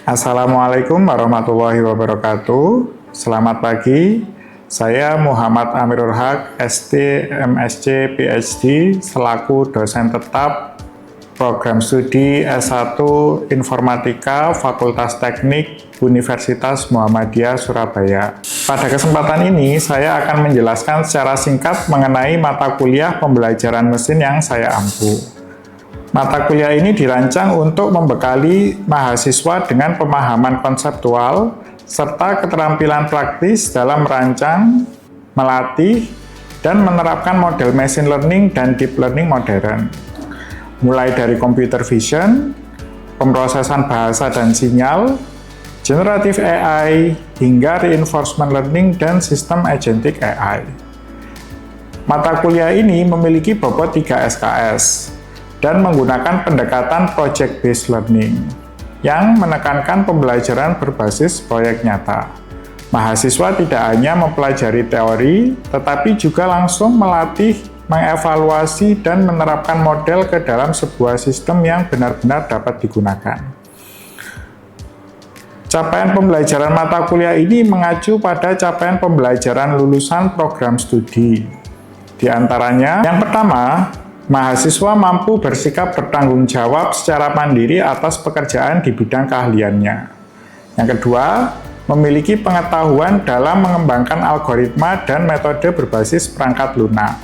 Assalamualaikum warahmatullahi wabarakatuh. Selamat pagi. Saya Muhammad Amirul Haq, ST, MSc, PhD, selaku dosen tetap program studi S1 Informatika Fakultas Teknik Universitas Muhammadiyah Surabaya. Pada kesempatan ini, saya akan menjelaskan secara singkat mengenai mata kuliah pembelajaran mesin yang saya ampu. Mata kuliah ini dirancang untuk membekali mahasiswa dengan pemahaman konseptual serta keterampilan praktis dalam merancang, melatih, dan menerapkan model machine learning dan deep learning modern. Mulai dari computer vision, pemrosesan bahasa dan sinyal, generative AI, hingga reinforcement learning dan sistem agentic AI. Mata kuliah ini memiliki bobot 3 SKS, dan menggunakan pendekatan project-based learning yang menekankan pembelajaran berbasis proyek nyata. Mahasiswa tidak hanya mempelajari teori, tetapi juga langsung melatih, mengevaluasi, dan menerapkan model ke dalam sebuah sistem yang benar-benar dapat digunakan. Capaian pembelajaran mata kuliah ini mengacu pada capaian pembelajaran lulusan program studi. Di antaranya, yang pertama, mahasiswa mampu bersikap bertanggung jawab secara mandiri atas pekerjaan di bidang keahliannya. Yang kedua, memiliki pengetahuan dalam mengembangkan algoritma dan metode berbasis perangkat lunak.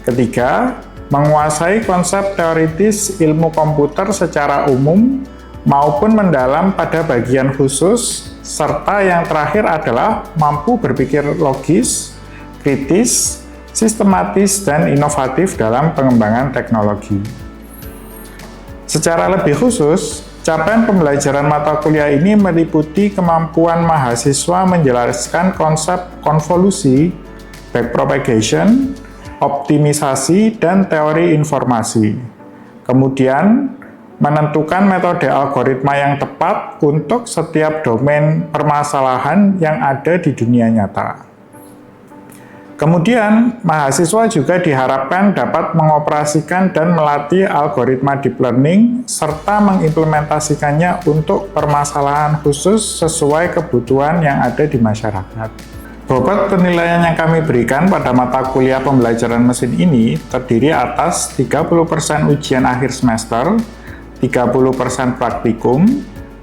Ketiga, menguasai konsep teoritis ilmu komputer secara umum maupun mendalam pada bagian khusus, serta yang terakhir adalah mampu berpikir logis, kritis, sistematis, dan inovatif dalam pengembangan teknologi. Secara lebih khusus, capaian pembelajaran mata kuliah ini meliputi kemampuan mahasiswa menjelaskan konsep konvolusi, backpropagation, optimisasi, dan teori informasi. Kemudian, menentukan metode algoritma yang tepat untuk setiap domain permasalahan yang ada di dunia nyata. Kemudian, mahasiswa juga diharapkan dapat mengoperasikan dan melatih algoritma deep learning serta mengimplementasikannya untuk permasalahan khusus sesuai kebutuhan yang ada di masyarakat. Bobot penilaian yang kami berikan pada mata kuliah pembelajaran mesin ini terdiri atas 30% ujian akhir semester, 30% praktikum,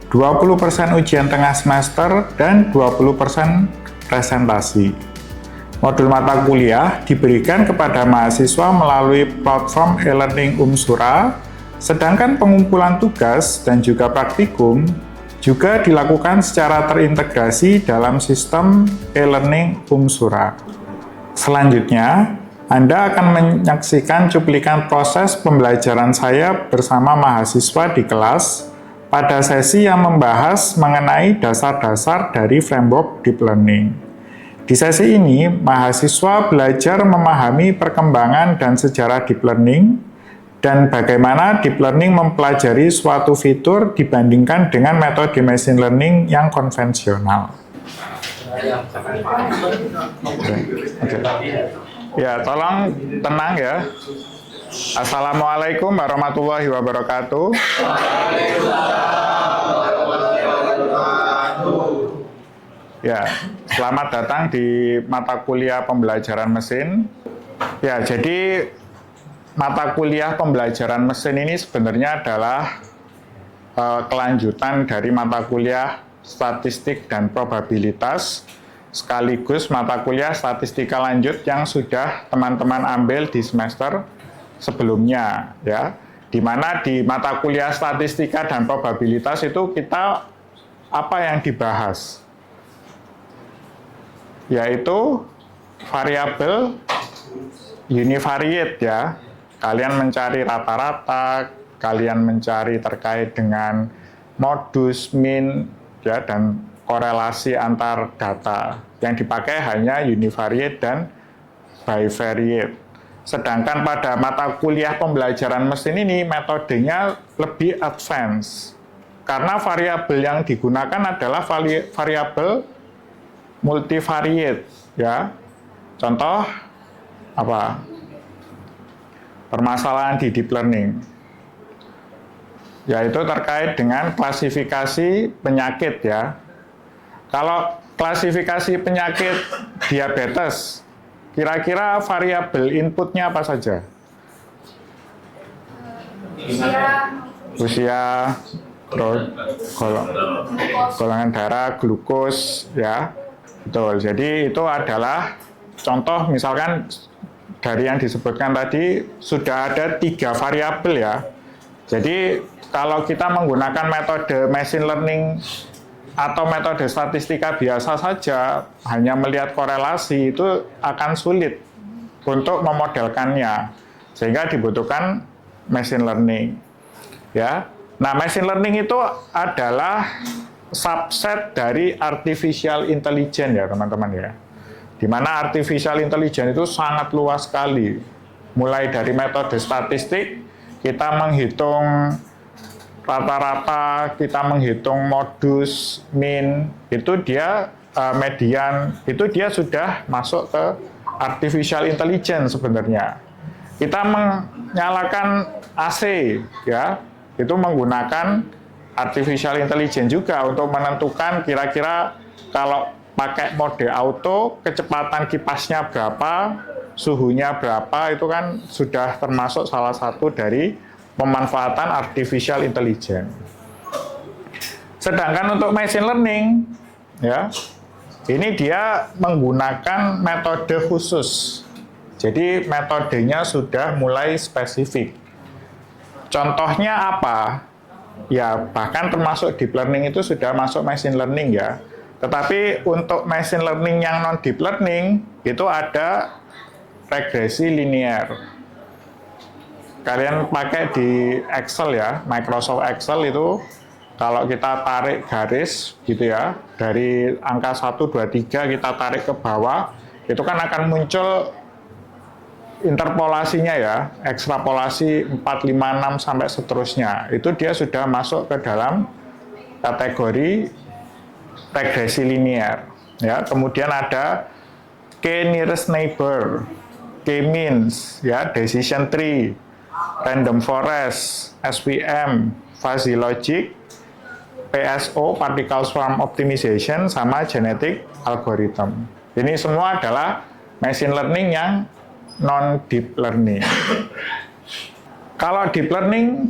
20% ujian tengah semester, dan 20% presentasi. Modul mata kuliah diberikan kepada mahasiswa melalui platform e-learning Umsura, sedangkan pengumpulan tugas dan juga praktikum juga dilakukan secara terintegrasi dalam sistem e-learning Umsura. Selanjutnya, Anda akan menyaksikan cuplikan proses pembelajaran saya bersama mahasiswa di kelas pada sesi yang membahas mengenai dasar-dasar dari framework deep learning. Di sesi ini, mahasiswa belajar memahami perkembangan dan sejarah deep learning dan bagaimana deep learning mempelajari suatu fitur dibandingkan dengan metode machine learning yang konvensional. Ya, tolong tenang ya. Assalamualaikum warahmatullahi wabarakatuh. Ya, selamat datang di mata kuliah pembelajaran mesin. Ya, jadi mata kuliah pembelajaran mesin ini sebenarnya adalah kelanjutan dari mata kuliah statistik dan probabilitas, sekaligus mata kuliah statistika lanjut yang sudah teman-teman ambil di semester sebelumnya, ya. Di mana di mata kuliah statistika dan probabilitas itu kita apa yang dibahas? Yaitu variabel univariate ya. Kalian mencari rata-rata, kalian mencari terkait dengan modus, min, ya, dan korelasi antar data. Yang dipakai hanya univariate dan bivariate. Sedangkan pada mata kuliah pembelajaran mesin ini metodenya lebih advance. Karena variabel yang digunakan adalah variabel multivariate, ya. Contoh apa? Permasalahan di deep learning. yaitu terkait dengan klasifikasi penyakit ya. Kalau klasifikasi penyakit diabetes, kira-kira variabel inputnya apa saja? Usia, terus golongan darah, glukos, ya, betul. Jadi itu adalah contoh, misalkan dari yang disebutkan tadi sudah ada 3 variabel ya. Jadi kalau kita menggunakan metode machine learning atau metode statistika biasa saja, hanya melihat korelasi, itu akan sulit untuk memodelkannya, sehingga dibutuhkan machine learning ya. Nah, machine learning itu adalah subset dari artificial intelligence ya teman-teman ya, dimana artificial intelligence itu sangat luas sekali, mulai dari metode statistik, kita menghitung rata-rata, kita menghitung modus, min, itu dia median, itu dia sudah masuk ke artificial intelligence sebenarnya. Kita menyalakan AC, ya, itu menggunakan artificial intelligence juga untuk menentukan kira-kira kalau pakai mode auto, kecepatan kipasnya berapa, suhunya berapa, itu kan sudah termasuk salah satu dari pemanfaatan artificial intelligence. Sedangkan untuk machine learning, ya, ini dia menggunakan metode khusus. Jadi metodenya sudah mulai spesifik. Contohnya apa? Ya, bahkan termasuk deep learning itu sudah masuk machine learning ya. Tetapi untuk machine learning yang non deep learning itu ada regresi linear. Kalian pakai di Excel ya, Microsoft Excel itu kalau kita tarik garis gitu ya, dari angka 1, 2, 3 kita tarik ke bawah, itu kan akan muncul interpolasinya ya, ekstrapolasi 4, 5, 6 sampai seterusnya. Itu dia sudah masuk ke dalam kategori regresi linear ya. Kemudian ada K nearest neighbor, K means ya, decision tree, random forest, SVM, fuzzy logic, PSO, particle swarm optimization, sama genetic algorithm. Ini semua adalah machine learning yang non deep learning. Kalau deep learning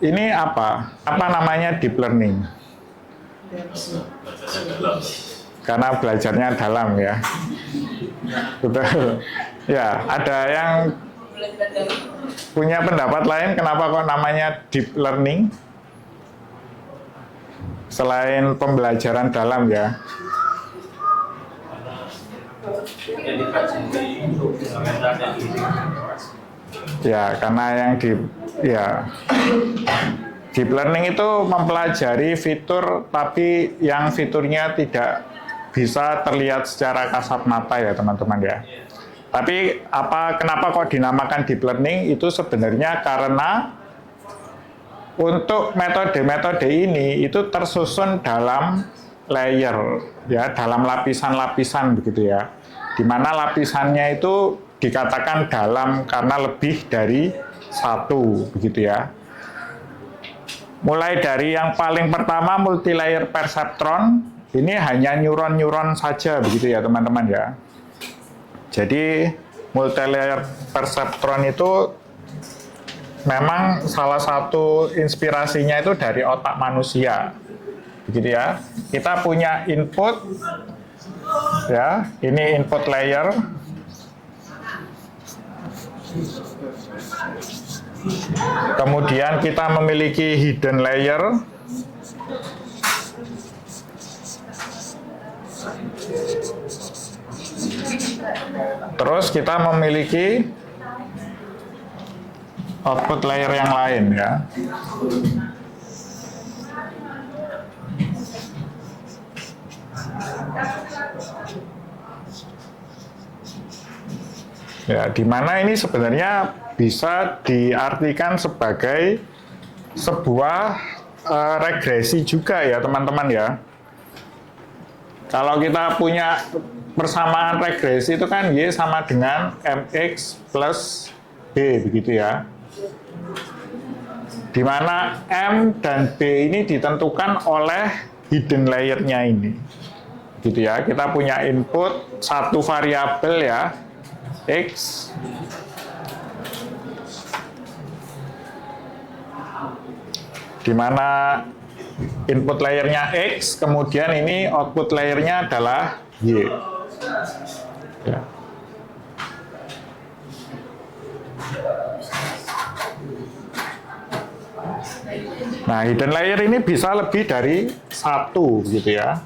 ini apa? Apa namanya deep learning? Karena belajarnya dalam ya. Betul. Ya, ada yang punya pendapat lain kenapa kok namanya deep learning? Selain pembelajaran dalam ya. Ya, karena yang deep learning itu mempelajari fitur tapi yang fiturnya tidak bisa terlihat secara kasat mata ya teman-teman ya. Tapi kenapa kok dinamakan deep learning? Itu sebenarnya karena untuk metode-metode ini itu tersusun dalam layer ya, dalam lapisan-lapisan begitu ya. Dimana lapisannya itu dikatakan dalam karena lebih dari satu begitu ya. Mulai dari yang paling pertama multilayer perceptron, ini hanya neuron-neuron saja begitu ya teman-teman ya. Jadi multilayer perceptron itu memang salah satu inspirasinya itu dari otak manusia, begitu ya. Kita punya input, ya, ini input layer. Kemudian kita memiliki hidden layer. Terus kita memiliki output layer yang lain ya. Ya, di mana ini sebenarnya bisa diartikan sebagai sebuah regresi juga ya teman-teman ya. Kalau kita punya persamaan regresi itu kan Y sama dengan MX plus B begitu ya. di mana M dan B ini ditentukan oleh hidden layer-nya ini. Gitu ya, kita punya input satu variabel ya, X. Di mana input layernya X, kemudian ini output layernya adalah Y. Ya. Nah, hidden layer ini bisa lebih dari satu gitu ya.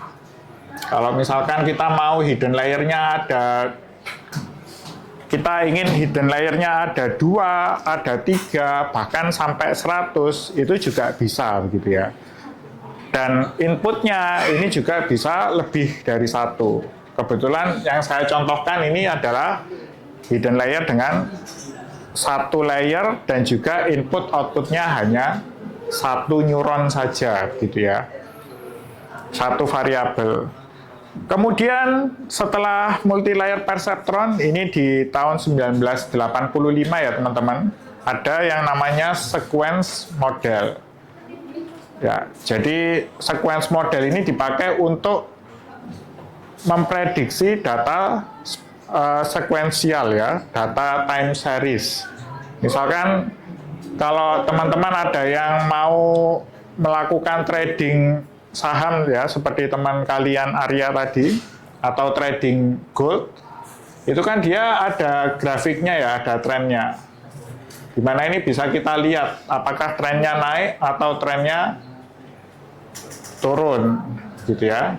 Kalau misalkan kita mau hidden layernya ada, kita ingin hidden layernya ada 2, ada 3, bahkan sampai 100, itu juga bisa begitu ya. Dan inputnya ini juga bisa lebih dari satu. Kebetulan yang saya contohkan ini adalah hidden layer dengan satu layer dan juga input outputnya hanya satu neuron saja gitu ya, satu variabel. Kemudian setelah multi-layer perceptron ini di tahun 1985 ya teman-teman, ada yang namanya sequence model. Ya, jadi sequence model ini dipakai untuk memprediksi data sekuensial ya, data time series. Misalkan kalau teman-teman ada yang mau melakukan trading saham ya, seperti teman kalian Arya tadi, atau trading gold, itu kan dia ada grafiknya ya, ada trennya. Dimana ini bisa kita lihat apakah trennya naik atau trennya turun, gitu ya.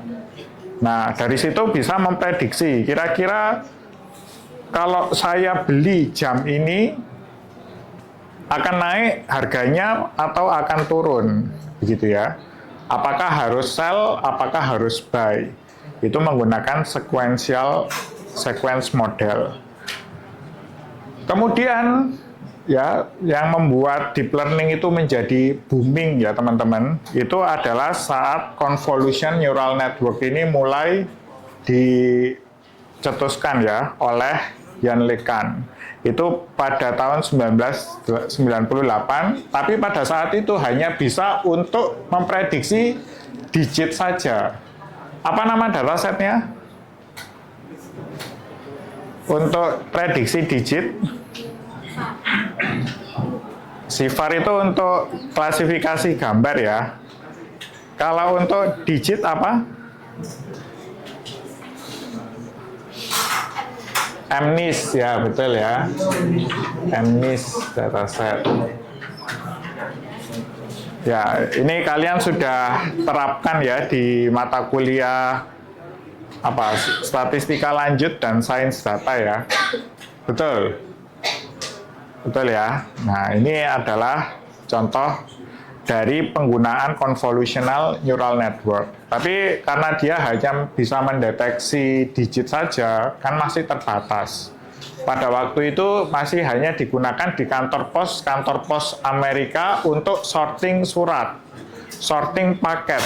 Nah, dari situ bisa memprediksi, kira-kira kalau saya beli jam ini, akan naik harganya atau akan turun, begitu ya. Apakah harus sell, apakah harus buy? Itu menggunakan sequence model. Kemudian ya, yang membuat deep learning itu menjadi booming ya teman-teman, itu adalah saat convolution neural network ini mulai dicetuskan ya oleh Yann LeCun. Itu pada tahun 1998, tapi pada saat itu hanya bisa untuk memprediksi digit saja. Apa nama datasetnya? Untuk prediksi digit, CIFAR itu untuk klasifikasi gambar ya. Kalau untuk digit apa? MNIST ya, betul ya. MNIST dataset. Ya, ini kalian sudah terapkan ya di mata kuliah apa, statistika lanjut dan sains data ya. Betul. Betul ya. Nah, ini adalah contoh dari penggunaan convolutional neural network. Tapi karena dia hanya bisa mendeteksi digit saja, kan masih terbatas. Pada waktu itu masih hanya digunakan di kantor pos Amerika untuk sorting surat, sorting paket,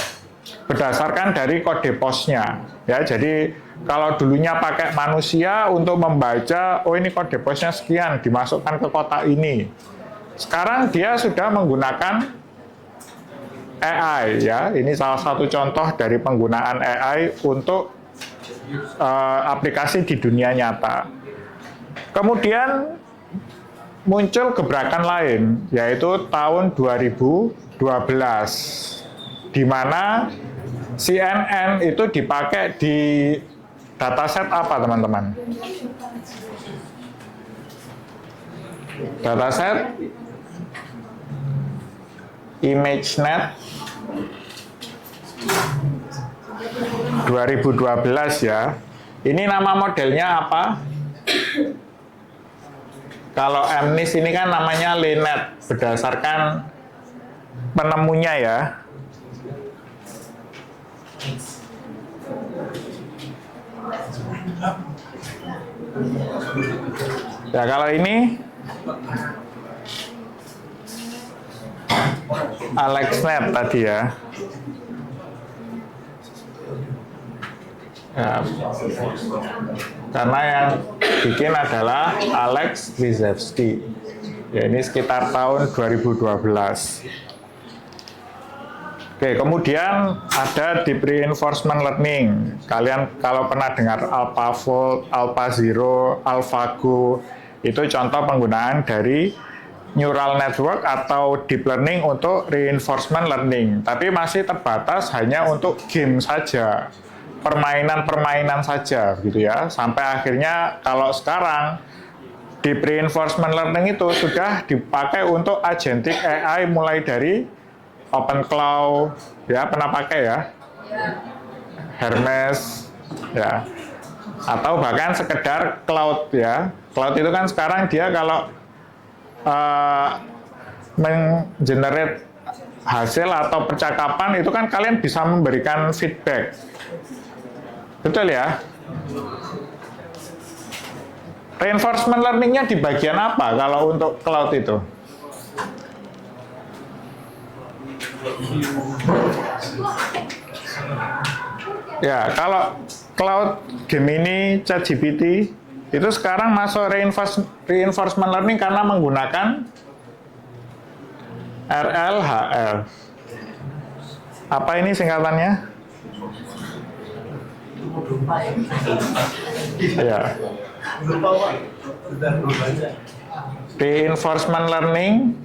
berdasarkan dari kode posnya. Ya, jadi kalau dulunya pakai manusia untuk membaca, oh ini kode posnya sekian, dimasukkan ke kotak ini. Sekarang dia sudah menggunakan AI ya, ini salah satu contoh dari penggunaan AI untuk aplikasi di dunia nyata. Kemudian muncul gebrakan lain, yaitu tahun 2012, di mana CNN itu dipakai di dataset apa teman-teman? Dataset ImageNet 2012 ya. Ini nama modelnya apa? Kalau MNIST ini kan namanya LeNet, berdasarkan penemunya ya. Ya, kalau ini AlexNet tadi ya. Ya, karena yang bikin adalah Alex Krizhevsky. Ya, ini sekitar tahun 2012. Oke, kemudian ada deep reinforcement learning. Kalian kalau pernah dengar AlphaFold, AlphaZero, AlphaGo, itu contoh penggunaan dari neural network atau deep learning untuk reinforcement learning. Tapi masih terbatas hanya untuk game saja, permainan-permainan saja, gitu ya. Sampai akhirnya kalau sekarang deep reinforcement learning itu sudah dipakai untuk agentic AI mulai dari OpenCloud, ya pernah pakai ya, Hermes, ya, atau bahkan sekedar cloud ya. Cloud itu kan sekarang dia kalau menggenerate hasil atau percakapan itu kan kalian bisa memberikan feedback, betul ya? Reinforcement learningnya di bagian apa kalau untuk cloud itu? Ya, kalau Cloud, Gemini, ChatGPT itu sekarang masuk reinforcement learning karena menggunakan RLHF. Apa ini singkatannya? Ya. Reinforcement learning.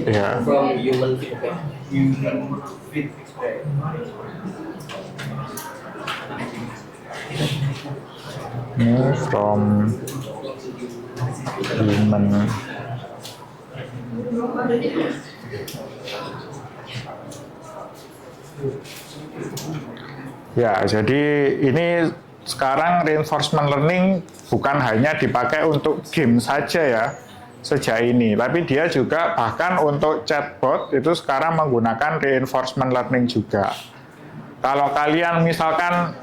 Ya. From human feedback. Human feedback. From human. Ya, jadi ini sekarang reinforcement learning bukan hanya dipakai untuk game saja ya sejak ini, tapi dia juga bahkan untuk chatbot itu sekarang menggunakan reinforcement learning juga. Kalau kalian misalkan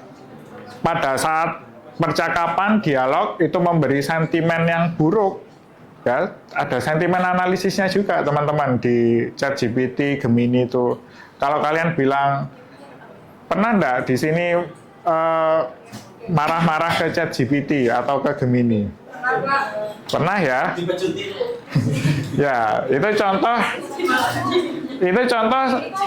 pada saat percakapan dialog itu memberi sentimen yang buruk, ya ada sentimen analisisnya juga teman-teman di ChatGPT, Gemini itu. Kalau kalian bilang pernah enggak di sini marah-marah ke ChatGPT atau ke Gemini? Pernah ya? Ya, itu contoh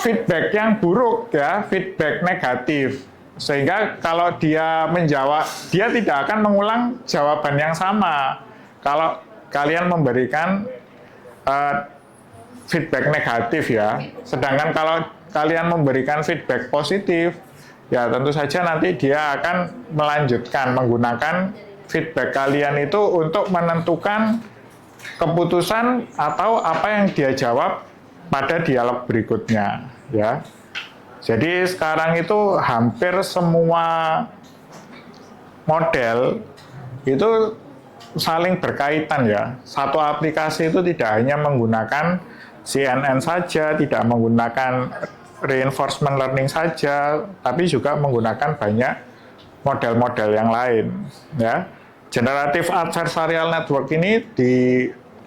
feedback yang buruk ya, feedback negatif. Sehingga kalau dia menjawab, dia tidak akan mengulang jawaban yang sama. Kalau kalian memberikan feedback negatif ya, sedangkan kalau kalian memberikan feedback positif, ya tentu saja nanti dia akan melanjutkan menggunakan feedback kalian itu untuk menentukan keputusan atau apa yang dia jawab pada dialog berikutnya ya. Jadi sekarang itu hampir semua model itu saling berkaitan ya. Satu aplikasi itu tidak hanya menggunakan CNN saja, tidak menggunakan reinforcement learning saja, tapi juga menggunakan banyak model-model yang lain ya. Generative Adversarial Network ini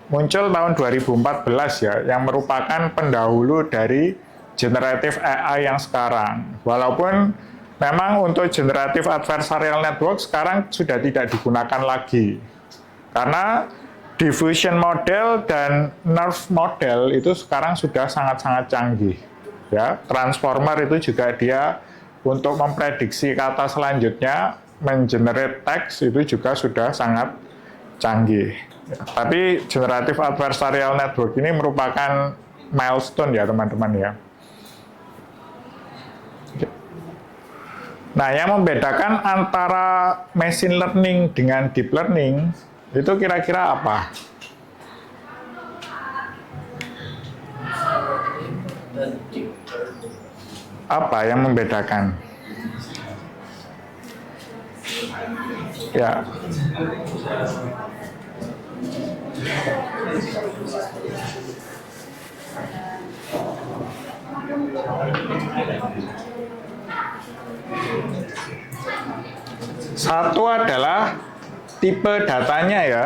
muncul tahun 2014 ya, yang merupakan pendahulu dari Generative AI yang sekarang. Walaupun memang untuk Generative Adversarial Network sekarang sudah tidak digunakan lagi. Karena diffusion model dan nerve model itu sekarang sudah sangat-sangat canggih. Ya, transformer itu juga dia untuk memprediksi kata selanjutnya, mengenerate teks itu juga sudah sangat canggih. Ya, tapi Generative Adversarial Network ini merupakan milestone ya teman-teman ya. Nah, yang membedakan antara machine learning dengan deep learning itu kira-kira apa? Apa yang membedakan? Ya. Satu adalah tipe datanya ya.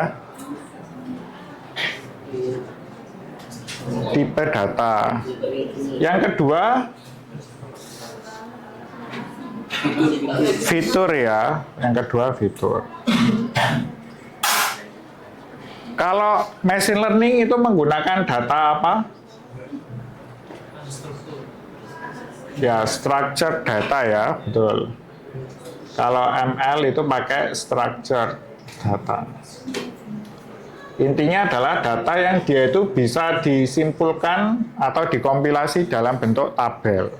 Tipe data. Yang kedua fitur ya. Yang kedua fitur. Kalau machine learning itu menggunakan data apa? Ya, structured data ya, betul. Kalau ML itu pakai structured data. Intinya adalah data yang dia itu bisa disimpulkan atau dikompilasi dalam bentuk tabel.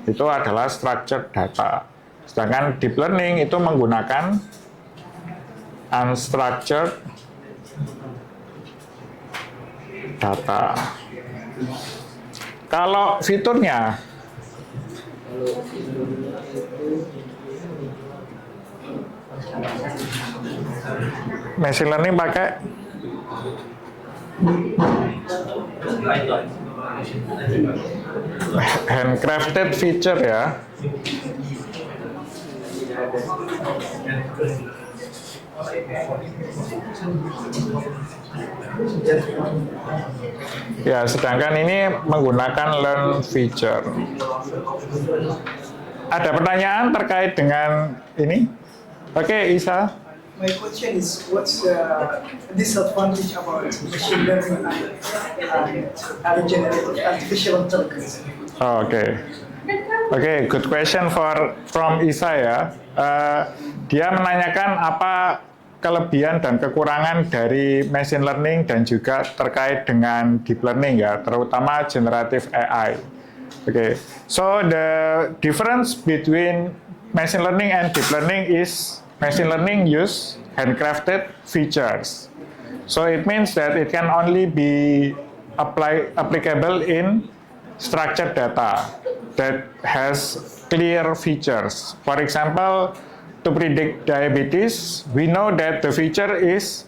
Itu adalah structured data. Sedangkan deep learning itu menggunakan unstructured data. Kalau fiturnya, machine learning pakai handcrafted feature ya. Ya, sedangkan ini menggunakan learn feature. Ada pertanyaan terkait dengan ini? Oke, Isa. My question is, what's the disadvantage about machine learning and generative artificial intelligence? Oh, Oke, good question from Isa ya. Dia menanyakan apa kelebihan dan kekurangan dari machine learning dan juga terkait dengan deep learning ya, terutama generative AI. So the difference between machine learning and deep learning is machine learning use handcrafted features. So it means that it can only be applicable in structured data that has clear features. For example, to predict diabetes, we know that the feature is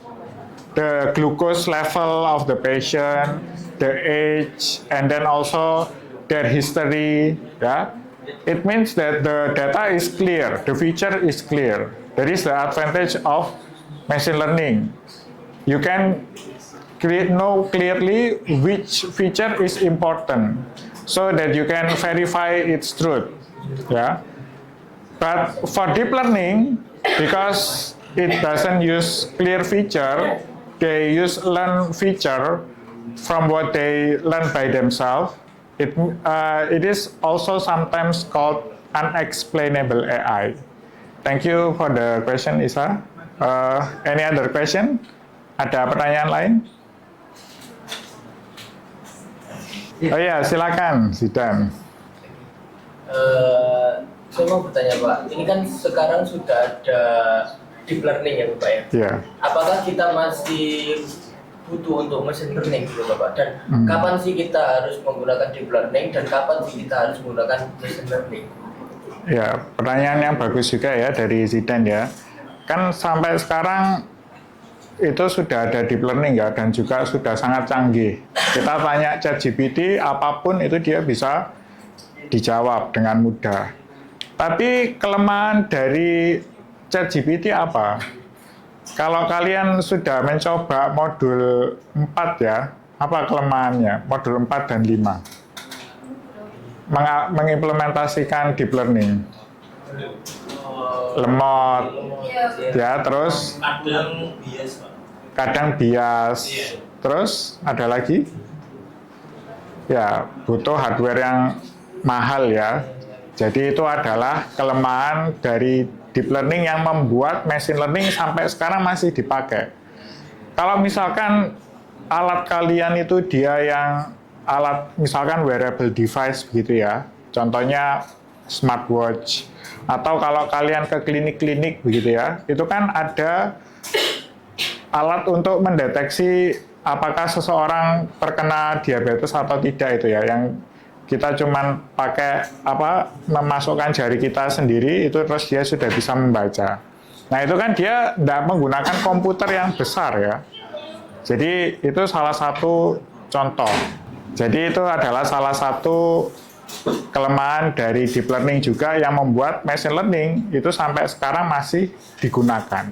the glucose level of the patient, the age, and then also their history. Yeah? It means that the data is clear, the feature is clear. That is the advantage of machine learning. You can know clearly which feature is important so that you can verify its truth. Yeah? But for deep learning, because it doesn't use clear feature, they use learn feature from what they learn by themselves. It is also sometimes called unexplainable AI. Thank you for the question, Isa. Any other question? Ada pertanyaan lain? Oh ya, silakan, Zidan. Saya mau bertanya Pak, ini kan sekarang sudah ada deep learning ya Bapak ya? Iya. Apakah kita masih butuh untuk machine learning gitu Bapak? Dan kapan sih kita harus menggunakan deep learning dan kapan sih kita harus menggunakan machine learning? Ya, pertanyaan yang bagus juga ya dari Zidan ya. Kan sampai sekarang itu sudah ada deep learning ya dan juga sudah sangat canggih. Kita tanya ChatGPT apapun itu dia bisa dijawab dengan mudah. Tapi kelemahan dari ChatGPT apa? Kalau kalian sudah mencoba modul 4 ya, apa kelemahannya? Modul 4 dan 5. Mengimplementasikan deep learning. Lemot. Ya, terus kadang bias. Terus ada lagi? Ya, butuh hardware yang mahal ya. Jadi itu adalah kelemahan dari deep learning yang membuat machine learning sampai sekarang masih dipakai. Kalau misalkan alat kalian itu dia yang alat misalkan wearable device begitu ya, contohnya smartwatch, atau kalau kalian ke klinik-klinik begitu ya, itu kan ada alat untuk mendeteksi apakah seseorang terkena diabetes atau tidak itu ya, yang kita cuman pakai memasukkan jari kita sendiri itu terus dia sudah bisa membaca. Nah itu kan dia tidak menggunakan komputer yang besar ya. Jadi itu salah satu contoh. Jadi itu adalah salah satu kelemahan dari deep learning juga yang membuat machine learning itu sampai sekarang masih digunakan.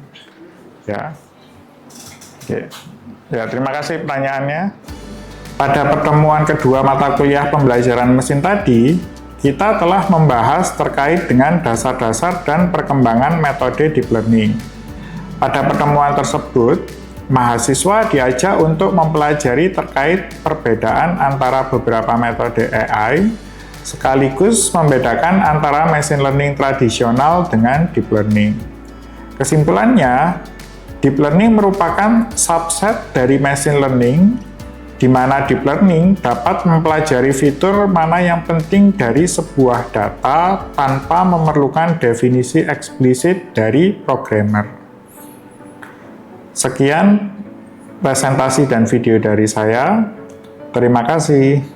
Ya. Oke. Ya, terima kasih pertanyaannya. Pada pertemuan kedua mata kuliah pembelajaran mesin tadi, kita telah membahas terkait dengan dasar-dasar dan perkembangan metode deep learning. Pada pertemuan tersebut, mahasiswa diajak untuk mempelajari terkait perbedaan antara beberapa metode AI, sekaligus membedakan antara machine learning tradisional dengan deep learning. Kesimpulannya, deep learning merupakan subset dari machine learning, di mana deep learning dapat mempelajari fitur mana yang penting dari sebuah data tanpa memerlukan definisi eksplisit dari programmer. Sekian presentasi dan video dari saya. Terima kasih.